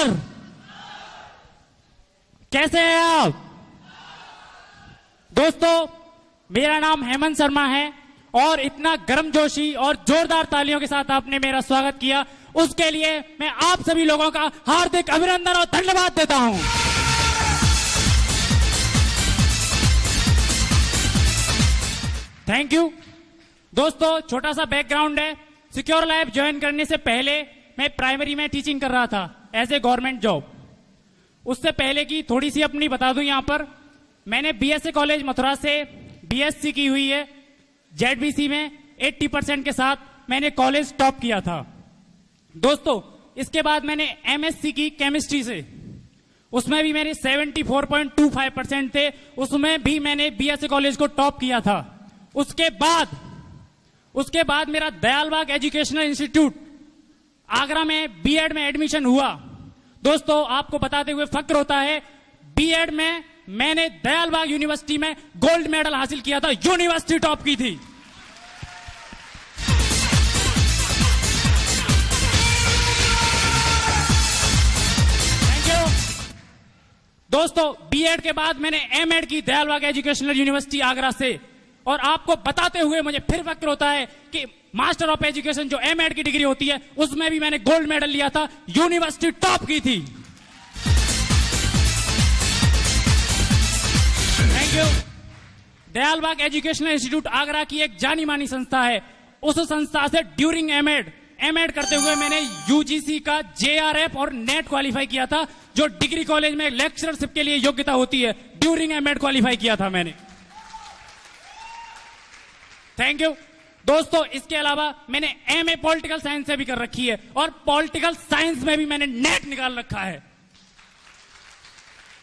नमस्कार। कैसे हैं आप दोस्तों? मेरा नाम हेमंत शर्मा है और इतना गर्मजोशी और जोरदार तालियों के साथ आपने मेरा स्वागत किया, उसके लिए मैं आप सभी लोगों का हार्दिक अभिनंदन और धन्यवाद देता हूं। थैंक यू दोस्तों। छोटा सा बैकग्राउंड है। सिक्योर लैब ज्वाइन करने से पहले मैं प्राइमरी में टीचिंग कर रहा था एज ए गवर्नमेंट जॉब। उससे पहले की थोड़ी सी अपनी बता दूं। यहां पर मैंने बीएसए कॉलेज मथुरा से बीएससी की हुई है। जेडबीसी में 80% के साथ मैंने कॉलेज टॉप किया था दोस्तों। इसके बाद मैंने एमएससी की केमिस्ट्री से, उसमें भी मेरे 74.25% थे, उसमें भी मैंने बीएसए कॉलेज को टॉप किया था। उसके बाद मेरा दयालबाग एजुकेशनल इंस्टीट्यूट आगरा में बीएड में एडमिशन हुआ दोस्तों। आपको बताते हुए फक्र होता है, बीएड में मैंने दयालबाग यूनिवर्सिटी में गोल्ड मेडल हासिल किया था, यूनिवर्सिटी टॉप की थी। थैंक यू दोस्तों। बीएड के बाद मैंने एमएड की दयालबाग एजुकेशनल यूनिवर्सिटी आगरा से। और आपको बताते हुए मुझे फिर फक्र होता है कि मास्टर ऑफ एजुकेशन जो एमएड की डिग्री होती है उसमें भी मैंने गोल्ड मेडल लिया था, यूनिवर्सिटी टॉप की थी। Thank you. Dayalbagh educational institute Agra की एक जानी मानी संस्था है। उस संस्था से ड्यूरिंग एमएड करते हुए मैंने यूजीसी का जेआरएफ और नेट क्वालिफाई किया था, जो डिग्री कॉलेज में लेक्चरशिप के लिए योग्यता होती है। ड्यूरिंग एमएड क्वालिफाई किया था मैंने। थैंक यू दोस्तों। इसके अलावा मैंने एमए पॉलिटिकल साइंस से भी कर रखी है और पॉलिटिकल साइंस में भी मैंने नेट निकाल रखा है।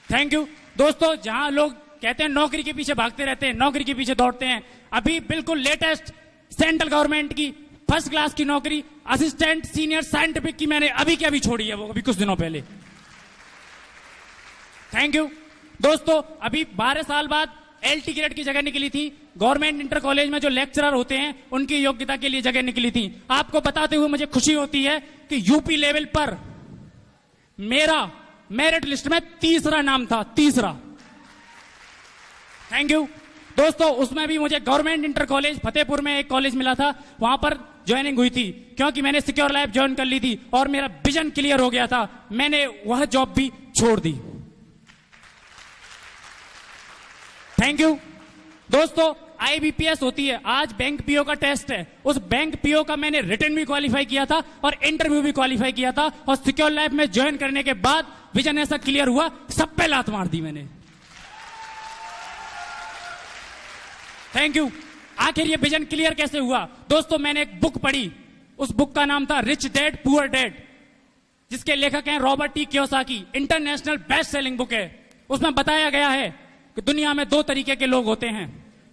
थैंक यू दोस्तों। जहां लोग कहते हैं नौकरी के पीछे भागते रहते हैं, नौकरी के पीछे दौड़ते हैं, अभी बिल्कुल लेटेस्ट सेंट्रल गवर्नमेंट की फर्स्ट क्लास की नौकरी असिस्टेंट सीनियर साइंटिफिक की मैंने अभी के अभी छोड़ी है, वो अभी कुछ दिनों पहले। थैंक यू दोस्तों। अभी 12 साल बाद एलटी ग्रेड की जगह निकली थी। गवर्नमेंट इंटर कॉलेज में जो लेक्चरर होते हैं उनकी योग्यता के लिए जगह निकली थी। आपको बताते हुए मुझे खुशी होती है कि यूपी लेवल पर मेरा मेरिट लिस्ट में 3रा नाम था, 3रा। थैंक यू दोस्तों। उसमें भी मुझे गवर्नमेंट इंटर कॉलेज फतेहपुर में एक कॉलेज मिला था, वहां पर ज्वाइनिंग हुई थी क्योंकि मैंने सिक्योर लैब ज्वाइन कर ली थी और मेरा विजन क्लियर हो गया था। मैंने वह जॉब भी छोड़ दी। थैंक यू दोस्तों। आईबीपीएस होती है, आज बैंक पीओ का टेस्ट है। उस बैंक पीओ का मैंने रिटन भी क्वालिफाई किया था और इंटरव्यू भी क्वालिफाई किया था और सिक्योर लैब में ज्वाइन करने के बाद विजन ऐसा क्लियर हुआ, सब पे लात मार दी मैंने। Thank you. आखिर ये विजन क्लियर कैसे हुआ दोस्तों? मैंने एक बुक पढ़ी, उस बुक का नाम था रिच डैड पुअर डैड, जिसके लेखक हैं Robert T Kiyosaki. International best selling book है। उसमें बताया गया है कि दुनिया में 2 तरीके के लोग होते हैं।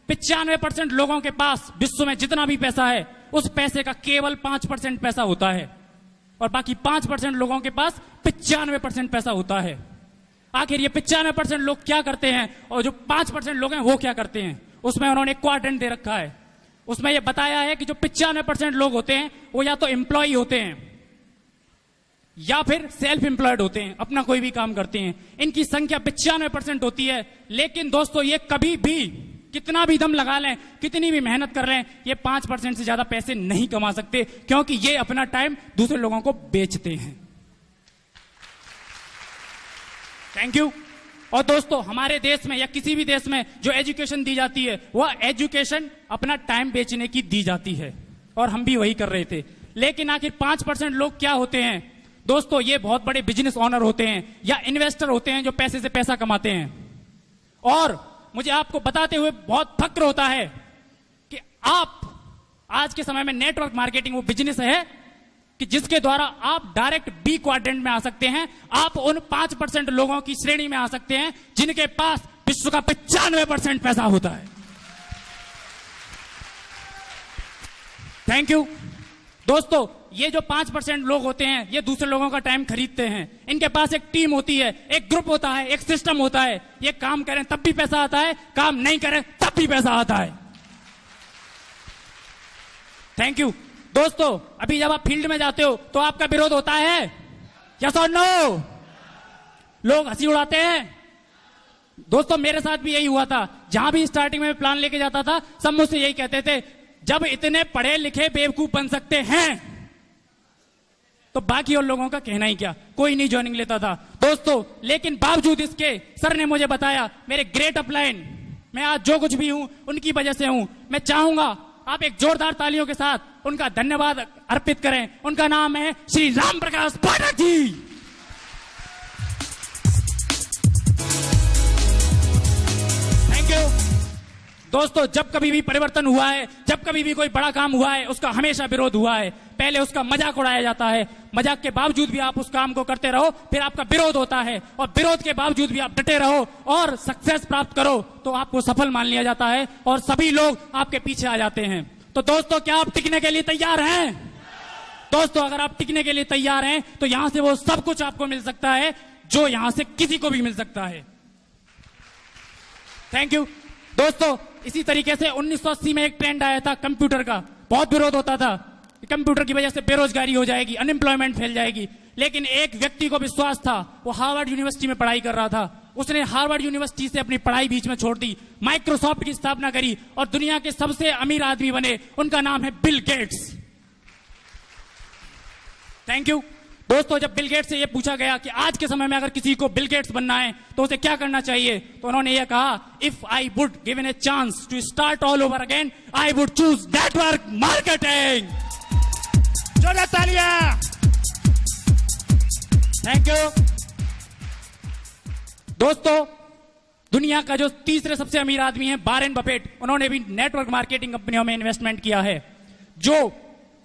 95% लोगों के पास विश्व में जितना भी पैसा है उस पैसे का केवल 5% पैसा होता है और बाकी 5% लोगों के पास 95% पैसा होता है। आखिर ये 95% लोग क्या करते हैं और जो 5% लोग हैं वो क्या करते हैं? उसमें उन्होंने एक क्वाड्रेंट दे रखा है। उसमें यह बताया है कि जो 95% लोग होते हैं वो या तो एम्प्लॉय होते हैं या फिर सेल्फ एम्प्लॉयड होते हैं, अपना कोई भी काम करते हैं। इनकी संख्या 95% होती है। लेकिन दोस्तों ये कभी भी, कितना भी दम लगा लें, कितनी भी मेहनत कर लें, ये 5% से ज्यादा पैसे नहीं कमा सकते क्योंकि ये अपना टाइम दूसरे लोगों को बेचते हैं। Thank you. और दोस्तों हमारे देश में या किसी भी देश में जो एजुकेशन दी जाती है वह एजुकेशन अपना टाइम बेचने की दी जाती है और हम भी वही कर रहे थे। लेकिन आखिर 5% लोग क्या होते हैं दोस्तों? ये बहुत बड़े बिजनेस ओनर होते हैं या इन्वेस्टर होते हैं जो पैसे से पैसा कमाते हैं। और मुझे आपको बताते हुए बहुत फक्र होता है कि आप आज के समय में नेटवर्क मार्केटिंग वो बिजनेस है कि जिसके द्वारा आप डायरेक्ट बी क्वाड्रेंट में आ सकते हैं। आप उन 5% लोगों की श्रेणी में आ सकते हैं जिनके पास विश्व का 95% पैसा होता है। थैंक यू दोस्तों। ये जो 5% लोग होते हैं ये दूसरे लोगों का टाइम खरीदते हैं। इनके पास एक टीम होती है, एक ग्रुप होता है, एक सिस्टम होता है। ये काम करें तब भी पैसा आता है, काम नहीं करें तब भी पैसा आता है। थैंक यू दोस्तों। अभी जब आप फील्ड में जाते हो तो आपका विरोध होता है, यस और नो? लोग हंसी उड़ाते हैं। दोस्तों मेरे साथ भी यही हुआ था, जहां भी स्टार्टिंग में प्लान लेके जाता था सब मुझसे यही कहते थे, जब इतने पढ़े लिखे बेवकूफ बन सकते हैं तो बाकी और लोगों का कहना ही क्या, कोई नहीं ज्वाइनिंग लेता था दोस्तों। लेकिन बावजूद इसके सर ने मुझे बताया, मेरे ग्रेट अपलाइन, मैं आज जो कुछ भी हूं उनकी वजह से हूं। मैं चाहूंगा आप एक जोरदार तालियों के साथ उनका धन्यवाद अर्पित करें। उनका नाम है श्री राम प्रकाश पाठक जी। दोस्तों जब कभी भी परिवर्तन हुआ है, जब कभी भी कोई बड़ा काम हुआ है, उसका हमेशा विरोध हुआ है। पहले उसका मजाक उड़ाया जाता है, मजाक के बावजूद भी आप उस काम को करते रहो, फिर आपका विरोध होता है और विरोध के बावजूद भी आप डटे रहो और सक्सेस प्राप्त करो तो आपको सफल मान लिया जाता है और सभी लोग आपके पीछे आ जाते हैं। तो दोस्तों क्या आप टिकने के लिए तैयार हैं? दोस्तों अगर आप टिकने के लिए तैयार हैं तो यहां से वो सब कुछ आपको मिल सकता है जो यहां से किसी को भी मिल सकता है। थैंक यू दोस्तों। इसी तरीके से 1980 में एक ट्रेंड आया था कंप्यूटर का, बहुत विरोध होता था कि कंप्यूटर की वजह से बेरोजगारी हो जाएगी, अनएम्प्लॉयमेंट फैल जाएगी। लेकिन एक व्यक्ति को विश्वास था, वो हार्वर्ड यूनिवर्सिटी में पढ़ाई कर रहा था, उसने हार्वर्ड यूनिवर्सिटी से अपनी पढ़ाई बीच में छोड़ दी, माइक्रोसॉफ्ट की स्थापना करी और दुनिया के सबसे अमीर आदमी बने। उनका नाम है बिल गेट्स। थैंक यू दोस्तों। जब बिल गेट्स से यह पूछा गया कि आज के समय में अगर किसी को बिल गेट्स बनना है तो उसे क्या करना चाहिए, तो उन्होंने यह कहा, if I would given a chance to start all over again I would choose network marketing. जोरदार तालियां। थैंक यू दोस्तों। दुनिया का जो तीसरे सबसे अमीर आदमी है वारेन बफेट, उन्होंने भी नेटवर्क मार्केटिंग कंपनियों में इन्वेस्टमेंट किया है। जो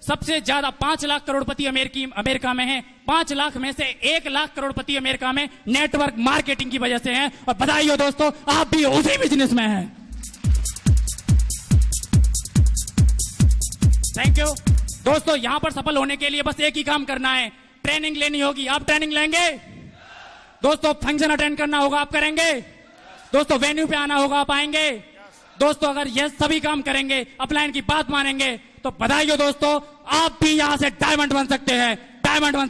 सबसे ज्यादा 5 लाख करोड़पति अमेरिका में है, 5 लाख में से 1 लाख करोड़पति अमेरिका में नेटवर्क मार्केटिंग की वजह से हैं। और बधाई हो दोस्तों, आप भी उसी बिजनेस में हैं। थैंक यू दोस्तों। यहां पर सफल होने के लिए बस एक ही काम करना है, ट्रेनिंग लेनी होगी। आप ट्रेनिंग लेंगे दोस्तों? फंक्शन अटेंड करना होगा, आप करेंगे दोस्तों? वेन्यू पे आना होगा, आप आएंगे दोस्तों? अगर ये सभी काम करेंगे, अपलाइन की बात मानेंगे तो बधाई हो दोस्तों, आप भी यहां से डायमंड बन सकते हैं, डायमंड बन सकते हैं।